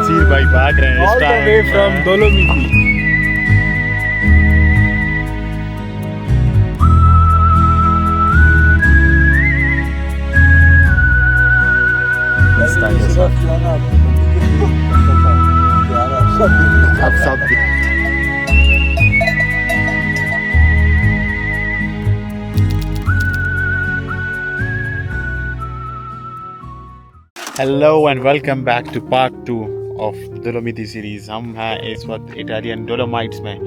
तंसीर भाई भाग रहे हैं all the way from Dolomiti. अब सब hello and welcome back to part 2 of Dolomiti series. हम हैं इस वक्त इटालियन डोलोमाइट्स में,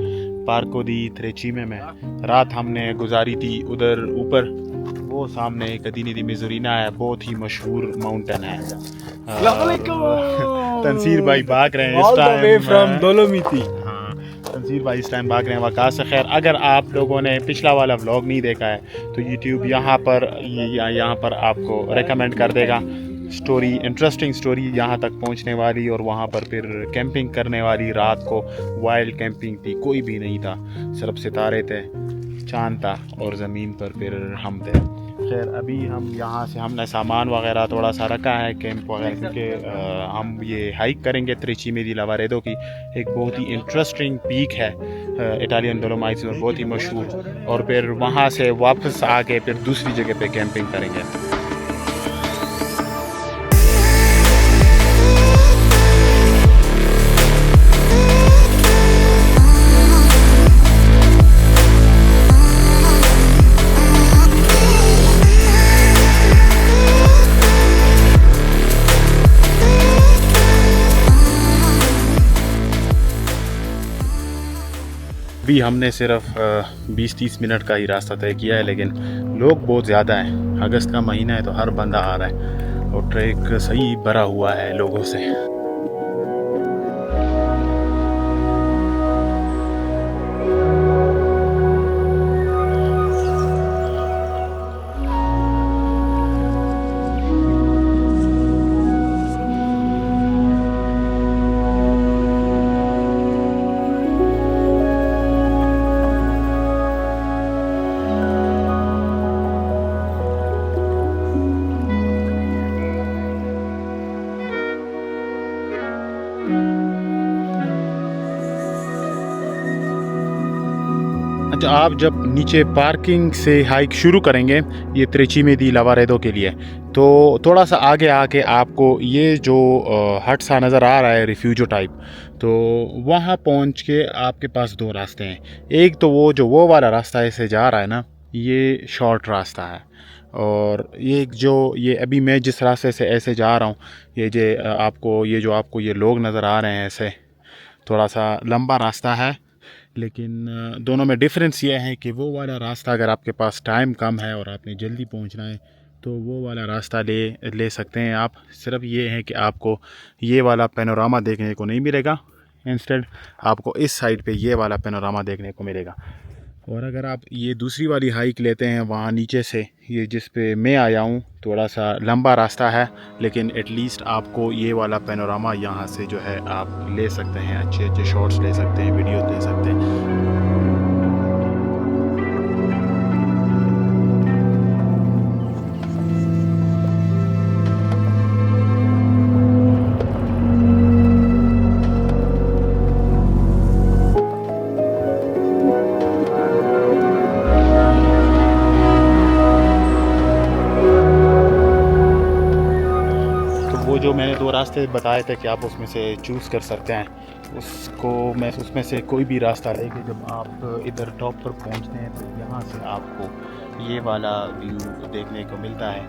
पार्को दी त्रेचीमे में। रात हमने गुजारी थी उधर ऊपर, वो सामने कदीनी दी मिज़ोरीना है, बहुत ही मशहूर माउंटेन है। तंसीर भाई भाग रहे हैं all the way from Dolomiti. हाँ, तंसीर भाई इस टाइम भाग रहे हैं वकास से। खैर, अगर आप लोगों ने पिछला वाला व्लॉग नहीं देखा है तो यूट्यूब यहाँ पर आपको रेकमेंड कर देगा। स्टोरी, इंटरेस्टिंग स्टोरी यहाँ तक पहुँचने वाली, और वहाँ पर फिर कैंपिंग करने वाली। रात को वाइल्ड कैंपिंग थी, कोई भी नहीं था, सिर्फ सितारे थे, चांद था और ज़मीन पर फिर हम थे। खैर, अभी हम यहाँ से हमने सामान वगैरह थोड़ा सा रखा है, कैंप वगैरह, क्योंकि हम ये हाइक करेंगे त्रेचीमे दी लवारेदो की। एक बहुत ही इंटरेस्टिंग पीक है इटालियन डोलोमाइट्स में, बहुत ही मशहूर। और फिर वहाँ से वापस आके फिर दूसरी जगह पे कैंपिंग करेंगे। अभी हमने सिर्फ 20-30 मिनट का ही रास्ता तय किया है, लेकिन लोग बहुत ज़्यादा हैं। अगस्त का महीना है तो हर बंदा आ रहा है और ट्रैक सही भरा हुआ है लोगों से। अच्छा, आप जब नीचे पार्किंग से हाइक शुरू करेंगे ये त्रेचीमे दी लवारेदो के लिए, तो थोड़ा सा आगे आके आपको ये जो हट सा नज़र आ रहा है, रिफ्यूजो टाइप, तो वहाँ पहुँच के आपके पास दो रास्ते हैं। एक तो वो वाला रास्ता ऐसे जा रहा है ना, ये शॉर्ट रास्ता है। और ये अभी मैं जिस रास्ते से ऐसे जा रहा हूँ, आपको ये लोग नज़र आ रहे हैं, ऐसे थोड़ा सा लंबा रास्ता है। लेकिन दोनों में डिफरेंस ये है कि वो वाला रास्ता, अगर आपके पास टाइम कम है और आपने जल्दी पहुंचना है तो वो वाला रास्ता ले सकते हैं आप। सिर्फ ये है कि आपको ये वाला पैनोरामा देखने को नहीं मिलेगा, इंस्टेड आपको इस साइड पे ये वाला पैनोरामा देखने को मिलेगा। और अगर आप ये दूसरी वाली हाइक लेते हैं वहाँ नीचे से, ये जिस पे मैं आया हूँ, थोड़ा सा लंबा रास्ता है, लेकिन एटलीस्ट आपको ये वाला पैनोरामा यहाँ से जो है आप ले सकते हैं, अच्छे अच्छे शॉट्स ले सकते हैं, वीडियो ले सकते हैं। जो मैंने दो रास्ते बताए थे कि आप उसमें से चूज़ कर सकते हैं, उसमें से कोई भी रास्ता लेके जब आप इधर टॉप पर पहुंचते हैं तो यहाँ से आपको ये वाला व्यू देखने को मिलता है।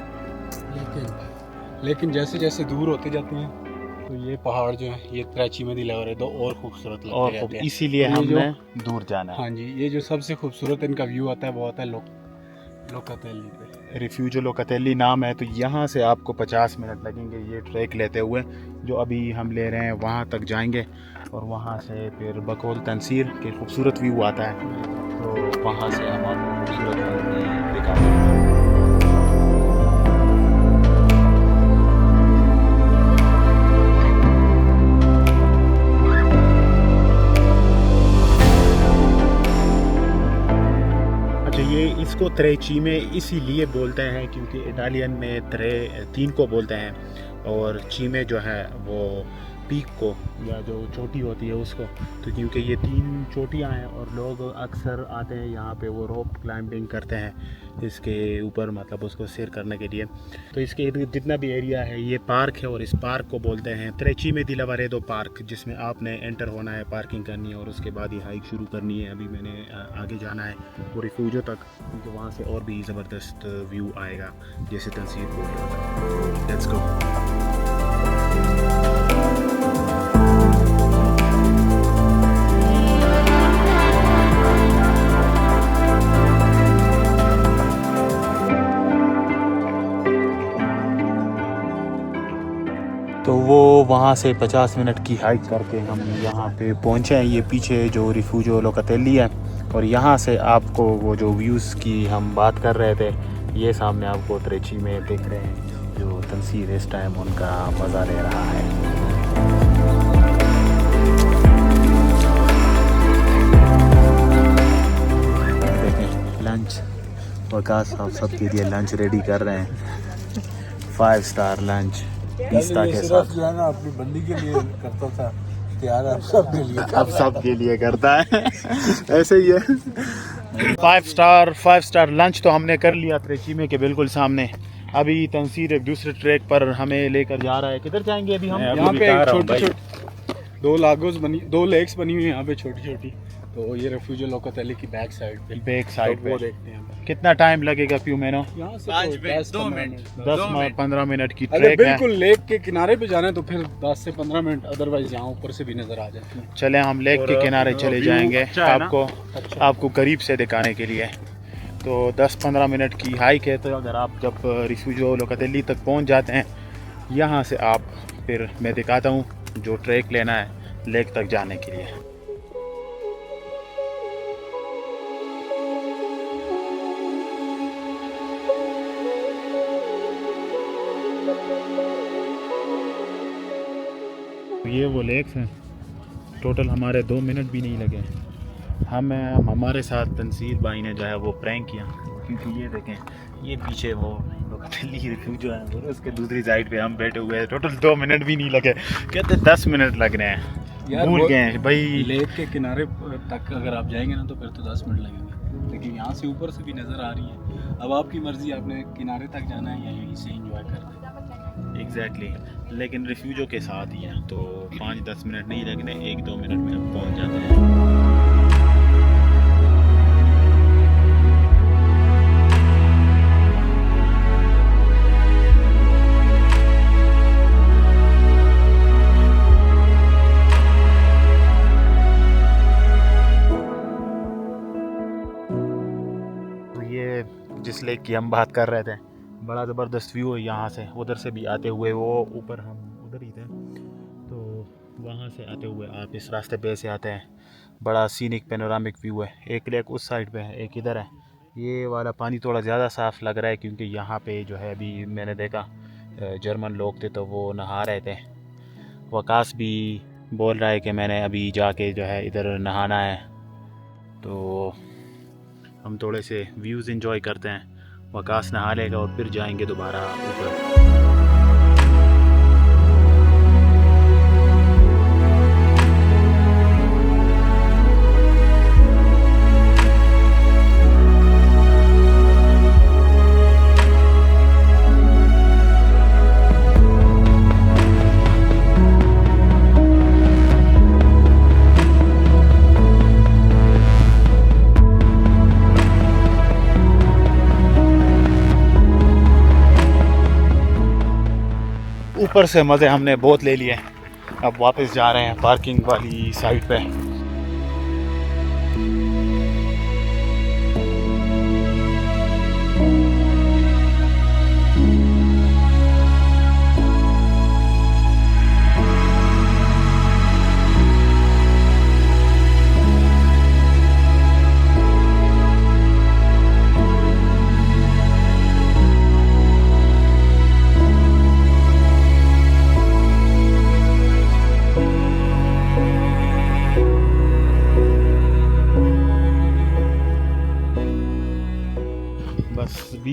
लेकिन जैसे जैसे दूर होते जाते हैं तो ये पहाड़ जो है, ये त्रेचीमे दी लवारेदो और खूबसूरत लगते रहते हैं। इसीलिए हमने दूर जाना है। हाँ जी, ये जो सबसे खूबसूरत इनका व्यू आता है वो आता है लोकातेली पे। रिफ्यूजो लोकातेली नाम है। तो यहाँ से आपको 50 मिनट लगेंगे ये ट्रैक लेते हुए, जो अभी हम ले रहे हैं। वहाँ तक जाएंगे और वहाँ से फिर बकोल तंसीर के खूबसूरत व्यू आता है, तो वहाँ से हम आपको खूबसूरत दिखाएंगे। इसको त्रेचीमे इसीलिए बोलते हैं क्योंकि इटालियन में तीन को बोलते हैं, और चीमे जो है वो पीक को या जो चोटी होती है उसको, तो क्योंकि ये 3 चोटियाँ हैं और लोग अक्सर आते हैं यहाँ पे, वो रोप क्लाइंबिंग करते हैं इसके ऊपर, मतलब उसको सैर करने के लिए। तो इसके इर्द गिर्द जितना भी एरिया है ये पार्क है, और इस पार्क को बोलते हैं त्रेचीमे दी लवारेदो पार्क, जिसमें आपने एंटर होना है, पार्किंग करनी है और उसके बाद ही हाइक शुरू करनी है। अभी मैंने आगे जाना है वो रिफ्यूजो तक, क्योंकि वहाँ से और भी ज़बरदस्त व्यू आएगा जैसे तंसीर बोल रहा था। Let's go. तो वो वहाँ से 50 मिनट की हाइक करके हम यहाँ पे पहुँचे हैं। ये पीछे जो रिफ्यूजो लोकातेली है, और यहाँ से आपको वो जो व्यूज़ की हम बात कर रहे थे, ये सामने आपको त्रेची में दिख रहे हैं, जो तंसीर इस टाइम उनका मज़ा ले रहा है। देखें लंच, वकास साहब सबके लिए लंच रेडी कर रहे हैं, 5 स्टार लंच पिस्ता के साथ। जो है ना अपनी बंदी के लिए करता था, तैयार अब सबके लिए, अब सबके लिए करता है। ऐसे ही है। 5 स्टार लंच तो हमने कर लिया त्रेचीमे के बिल्कुल सामने। अभी तंसीर एक दूसरे ट्रैक पर हमें लेकर जा रहा है। किधर जाएंगे अभी हम? यहाँ पे छोटी 2 लेक्स बनी हुई है यहाँ पे छोटी छोटी, तो ये रिफ्यूजो लोकातेली की बैक साइड पे वो देखते हैं। कितना टाइम लगेगा प्यू मैनो? यहाँ से 10-15 मिनट की अगर ट्रैक है। बिल्कुल लेक के किनारे पे जाना है तो फिर 10 से 15 मिनट, अदरवाइज यहाँ ऊपर से भी नजर आ जाती है। चले हम लेक के किनारे चले जाएंगे आपको करीब से दिखाने के लिए। तो 10-15 मिनट की हाइक है। तो अगर आप जब रिफ्यूजो लोकातेली तक पहुँच जाते हैं, यहाँ से आप फिर मैं दिखाता हूँ जो ट्रैक लेना है लेक तक जाने के लिए। ये वो लेक्स हैं। टोटल हमारे 2 मिनट भी नहीं लगे। हमारे साथ तंसीर भाई ने जो है वो प्रैंक किया, क्योंकि ये देखें, ये पीछे वो लोकातेली रिफ्यूजो है और उसके दूसरी साइड पे हम बैठे हुए हैं। टोटल 2 मिनट भी नहीं लगे, कहते 10 मिनट लग रहे हैं। भूल गए हैं भाई। लेक के किनारे तक अगर आप जाएंगे ना तो फिर तो 10 मिनट लगेंगे, लेकिन यहाँ से ऊपर से भी नज़र आ रही है। अब आपकी मर्ज़ी, आपने किनारे तक जाना है या यहीं से इंजॉय करना है। एग्जैक्टली लेकिन रिफ्यूजो के साथ ही हैं, तो 5-10 मिनट नहीं लगने, 1-2 मिनट में हम पहुँच जाते हैं। ये जिस लेक की हम बात कर रहे थे, बड़ा ज़बरदस्त व्यू है यहाँ से। उधर से भी आते हुए, वो ऊपर हम उधर ही थे, तो वहाँ से आते हुए आप इस रास्ते पे से आते हैं। बड़ा सीनिक पेनोरामिक व्यू है। एक लेक उस साइड पे है, एक इधर है। ये वाला पानी थोड़ा ज़्यादा साफ़ लग रहा है, क्योंकि यहाँ पे जो है अभी मैंने देखा जर्मन लोग थे तो वो नहा रहे थे। वकास भी बोल रहा है कि मैंने अभी जाके जो है इधर नहाना है। तो हम थोड़े से व्यूज़ इंजॉय करते हैं। वकास नहा लेगा और फिर जाएंगे दोबारा ऊपर। ऊपर से मज़े हमने बहुत ले लिए। अब वापस जा रहे हैं पार्किंग वाली साइड पे।